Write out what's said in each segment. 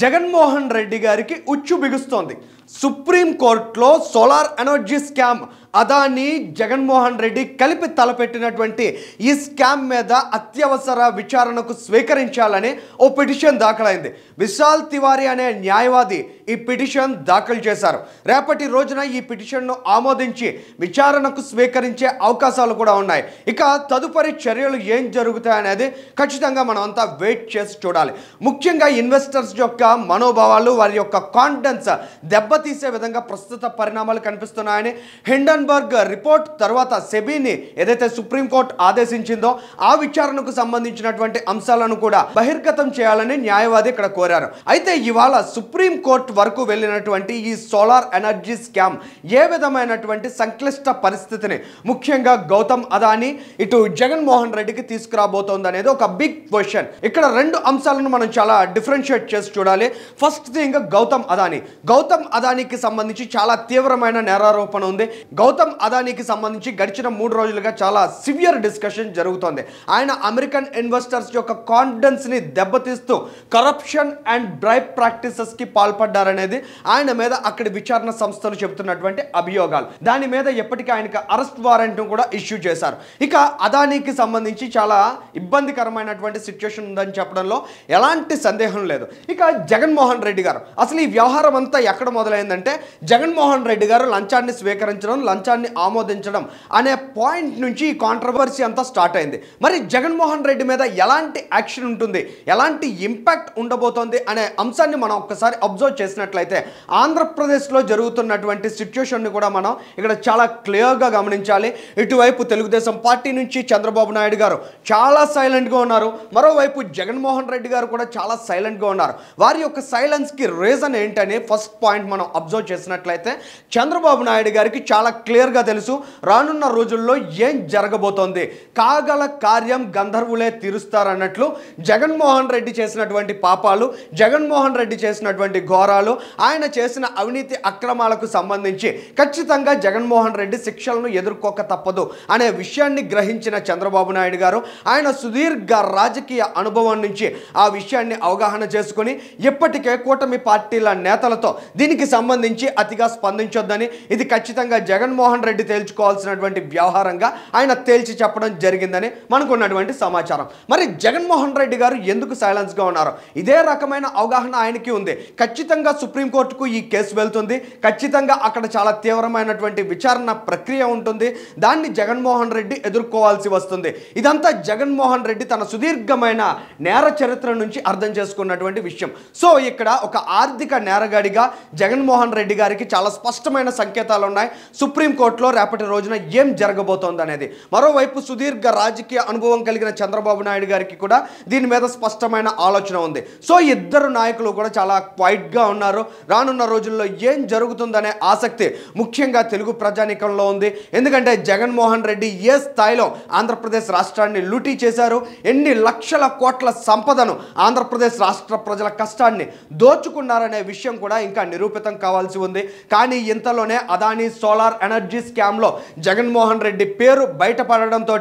జగన్మోహన్ రెడ్డి గారికి ఉచ్చు బిగుస్తోంది. సుప్రీం కోర్టులో solar energy scam Adani Jaganmohan Reddy కలిపి తలపెట్టినటువంటి ఈ స్కామ్ మీద అత్యవసర విచారణకు స్వీకరించాలని ఓ పిటిషన్ దాఖలైంది. విశాల్ తివారీ అనే న్యాయవాది ఈ పిటిషన్ దాఖలు చేశారు. రేపటి రోజున ఈ పిటిషన్ను ఆమోదించి విచారణకు స్వీకరించే అవకాశాలు కూడా ఉన్నాయి. ఇక తదుపరి చర్యలు ఏం జరుగుతాయనేది ఖచ్చితంగా మనం అంతా వెయిట్ చేసి చూడాలి. ముఖ్యంగా ఇన్వెస్టర్స్ యొక్క మనోభావాలు, వారి యొక్క కాన్ఫిడెన్స్ దెబ్బతీసే విధంగా ప్రస్తుత పరిణామాలు కనిపిస్తున్నాయని హిండన్బర్గ్ రిపోర్ట్ తర్వాత సెబీని ఏదైతే సుప్రీంకోర్టు ఆదేశించిందో ఆ విచారణకు సంబంధించినటువంటి అంశాలను కూడా బహిర్గతం చేయాలని న్యాయవాది ఇక్కడ కోరారు. అయితే ఇవాళ సుప్రీంకోర్టు వరకు వెళ్ళినటువంటి ఈ సోలార్ ఎనర్జీ స్కామ్ ఏ విధమైనటువంటి సంక్లిష్ట పరిస్థితిని ముఖ్యంగా గౌతమ్ అదాని ఇటు జగన్మోహన్ రెడ్డికి తీసుకురాబోతోంది అనేది ఒక బిగ్ క్వశ్చన్. ఇక్కడ రెండు అంశాలను మనం చాలా డిఫరెన్షియేట్ చేసి చూడాలి. ఫస్ట్ థింగ్ గౌతమ్ అదానికి సంబంధించి చాలా తీవ్రమైన నేరారోపణ ఉంది. గౌతమ్ అదానికి సంబంధించి గడిచిన 3 రోజులుగా చాలా సివియర్ డిస్కషన్ జరుగుతోంది. ఆయన అమెరికన్ ఇన్వెస్టర్స్ యొక్క కాన్ఫిడెన్స్ ని దెబ్బతీస్తూ కరప్షన్ అండ్ బ్రైబ్ ప్రాక్టీసెస్ కి పాల్పడ్డారనేది ఆయన మీద అక్కడి విచారణ సంస్థలు చెబుతున్నటువంటి అభియోగాలు. దాని మీద ఎప్పటికీ ఆయనకు అరెస్ట్ వారెంట్ కూడా ఇష్యూ చేశారు. ఇక అదానికి సంబంధించి చాలా ఇబ్బందికరమైనటువంటి సిచ్యువేషన్ ఉందని చెప్పడంలో ఎలాంటి సందేహం లేదు. ఇక జగన్మోహన్ రెడ్డి గారు అసలు ఈ వ్యవహారం అంతా ఎక్కడ మొదలైందంటే జగన్మోహన్ రెడ్డి గారు లంచాన్ని స్వీకరించడం, లంచాన్ని ఆమోదించడం అనే పాయింట్ నుంచి ఈ కాంట్రవర్సీ అంతా స్టార్ట్ అయింది. మరి జగన్మోహన్ రెడ్డి మీద ఎలాంటి యాక్షన్ ఉంటుంది, ఎలాంటి ఇంపాక్ట్ ఉండబోతోంది అనే అంశాన్ని మనం ఒక్కసారి అబ్జర్వ్ చేసినట్లయితే ఆంధ్రప్రదేశ్లో జరుగుతున్నటువంటి సిచ్యువేషన్ని కూడా మనం ఇక్కడ చాలా క్లియర్గా గమనించాలి. ఇటువైపు తెలుగుదేశం పార్టీ నుంచి చంద్రబాబు నాయుడు గారు చాలా సైలెంట్గా ఉన్నారు. మరోవైపు జగన్మోహన్ రెడ్డి గారు కూడా చాలా సైలెంట్గా ఉన్నారు. వారి యొక్క సైలెన్స్కి రీజన్ ఏంటని ఫస్ట్ పాయింట్ మనం అబ్జర్వ్ చేసినట్లయితే చంద్రబాబు నాయుడు గారికి చాలా క్లియర్గా తెలుసు రానున్న రోజుల్లో ఏం జరగబోతోంది. కాగల కార్యం గంధర్వులే తీరుస్తారన్నట్లు జగన్మోహన్ రెడ్డి చేసినటువంటి పాపాలు, జగన్మోహన్ రెడ్డి చేసినటువంటి ఘోరాలు, ఆయన చేసిన అవినీతి అక్రమాలకు సంబంధించి ఖచ్చితంగా జగన్మోహన్ రెడ్డి శిక్షలను ఎదుర్కోక తప్పదు అనే విషయాన్ని గ్రహించిన చంద్రబాబు నాయుడు గారు ఆయన సుదీర్ఘ రాజకీయ అనుభవం నుంచి ఆ విషయాన్ని అవగాహన చేసుకుని ఇప్పటికే కూటమి పార్టీల నేతలతో దీనికి సంబంధించి అతిగా స్పందించొద్దని, ఇది ఖచ్చితంగా జగన్మోహన్ రెడ్డి తేల్చుకోవాల్సినటువంటి వ్యవహారంగా ఆయన తేల్చి చెప్పడం జరిగిందని మనకున్నటువంటి సమాచారం. మరి జగన్మోహన్ రెడ్డి గారు ఎందుకు సైలెన్స్గా ఉన్నారు? ఇదే రకమైన అవగాహన ఆయనకి ఉంది. ఖచ్చితంగా సుప్రీంకోర్టుకు ఈ కేసు వెళ్తుంది, ఖచ్చితంగా అక్కడ చాలా తీవ్రమైనటువంటి విచారణ ప్రక్రియ ఉంటుంది, దాన్ని జగన్మోహన్ రెడ్డి ఎదుర్కోవాల్సి వస్తుంది. ఇదంతా జగన్మోహన్ రెడ్డి తన సుదీర్ఘమైన నేర చరిత్ర నుంచి అర్థం చేసుకున్నటువంటి విషయం. సో ఇక్కడ ఒక ఆర్థిక నేరగాడిగా జగన్మోహన్ రెడ్డి గారికి చాలా స్పష్టమైన సంకేతాలు ఉన్నాయి సుప్రీంకోర్టులో రేపటి రోజున ఏం జరగబోతోంది అనేది. మరోవైపు సుదీర్ఘ రాజకీయ అనుభవం కలిగిన చంద్రబాబు నాయుడు గారికి కూడా దీని మీద స్పష్టమైన ఆలోచన ఉంది. సో ఇద్దరు నాయకులు కూడా చాలా క్వైట్గా ఉన్నారు. రానున్న రోజుల్లో ఏం జరుగుతుందనే ఆసక్తి ముఖ్యంగా తెలుగు ప్రజానీకంలో ఉంది. ఎందుకంటే జగన్మోహన్ రెడ్డి ఏ స్థాయిలో ఆంధ్రప్రదేశ్ రాష్ట్రాన్ని లూటీ చేశారు, ఎన్ని లక్షల కోట్ల సంపదను ఆంధ్రప్రదేశ్ రాష్ట్ర ప్రజల కష్టాన్ని దోచుకున్నారనే విషయం కూడా ఇంకా నిరూపితం కావాల్సి ఉంది. కానీ ఇంతలోనే అదానీ సోలార్ ఎనర్జీ స్కామ్లో జగన్మోహన్ రెడ్డి పేరు బయటపడడంతో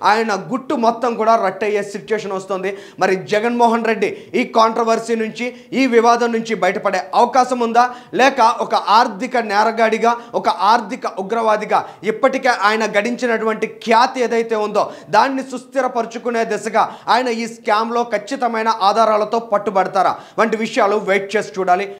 ఆయన గుట్టు మొత్తం కూడా రట్టయ్యే సిచ్యువేషన్ వస్తుంది. మరి జగన్మోహన్ రెడ్డి ఈ కాంట్రవర్సీ నుంచి, ఈ వివాదం నుంచి బయటపడే అవకాశం ఉందా, లేక ఒక ఆర్థిక నేరగాడిగా, ఒక ఆర్థిక ఉగ్రవాదిగా ఇప్పటికే ఆయన గడించినటువంటి ఖ్యాతి ఏదైతే ఉందో దాన్ని సుస్థిరపరుచుకునే దిశగా ఆయన ఈ స్కామ్లో ఖచ్చితమైన ఆధారాలతో పట్టుబడతారా వంటి విషయాలు వెయిట్ చేసి చూడాలి.